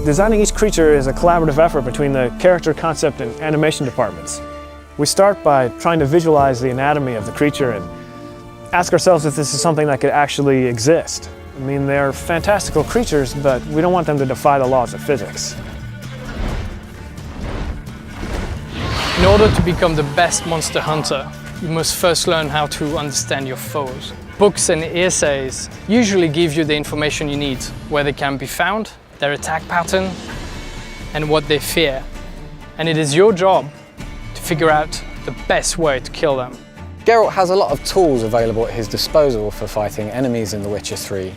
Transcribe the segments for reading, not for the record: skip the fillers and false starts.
Designing each creature is a collaborative effort between the character, concept, and animation departments. We start by trying to visualize the anatomy of the creature and ask ourselves if this is something that could actually exist. I mean, they're fantastical creatures, but we don't want them to defy the laws of physics. In order to become the best monster hunter, you must first learn how to understand your foes. Books and essays usually give you the information you need, where they can be found, their attack pattern, and what they fear. And it is your job to figure out the best way to kill them. Geralt has a lot of tools available at his disposal for fighting enemies in The Witcher 3.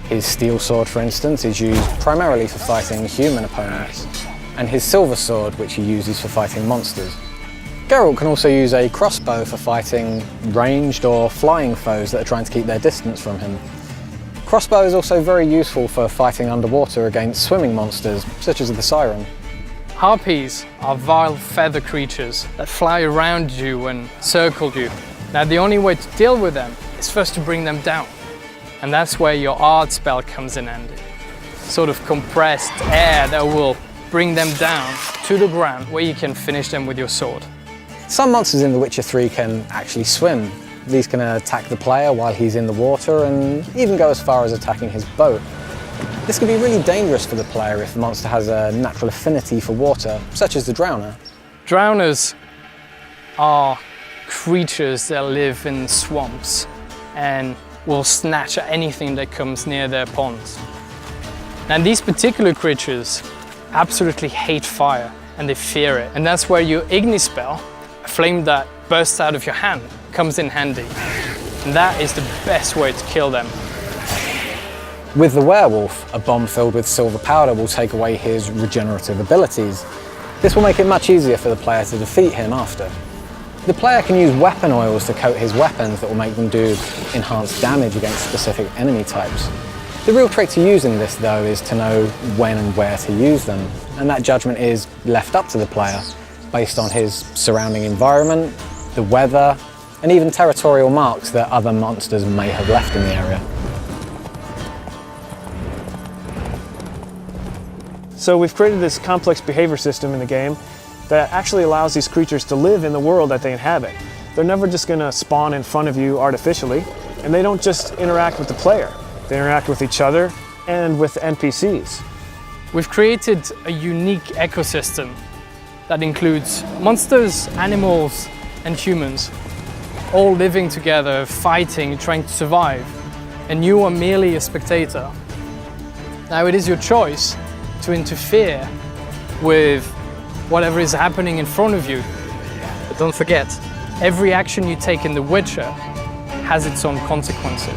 His steel sword, for instance, is used primarily for fighting human opponents, and his silver sword, which he uses for fighting monsters. Geralt can also use a crossbow for fighting ranged or flying foes that are trying to keep their distance from him. Crossbow is also very useful for fighting underwater against swimming monsters, such as the Siren. Harpies are vile feather creatures that fly around you and circle you. Now the only way to deal with them is first to bring them down. And that's where your art spell comes in handy. Sort of compressed air that will bring them down to the ground where you can finish them with your sword. Some monsters in The Witcher 3 can actually swim. These can attack the player while he's in the water and even go as far as attacking his boat. This can be really dangerous for the player if the monster has a natural affinity for water, such as the Drowner. Drowners are creatures that live in swamps and will snatch at anything that comes near their ponds. Now these particular creatures absolutely hate fire and they fear it. And that's where your Igni spell, a flame that bursts out of your hand, comes in handy. And that is the best way to kill them. With the werewolf, a bomb filled with silver powder will take away his regenerative abilities. This will make it much easier for the player to defeat him after. The player can use weapon oils to coat his weapons that will make them do enhanced damage against specific enemy types. The real trick to using this, though, is to know when and where to use them, and that judgment is left up to the player based on his surrounding environment, the weather, and even territorial marks that other monsters may have left in the area. So we've created this complex behavior system in the game that actually allows these creatures to live in the world that they inhabit. They're never just going to spawn in front of you artificially, and they don't just interact with the player. They interact with each other and with NPCs. We've created a unique ecosystem that includes monsters, animals, and humans, all living together, fighting, trying to survive, and you are merely a spectator. Now it is your choice to interfere with whatever is happening in front of you. But don't forget, every action you take in The Witcher has its own consequences.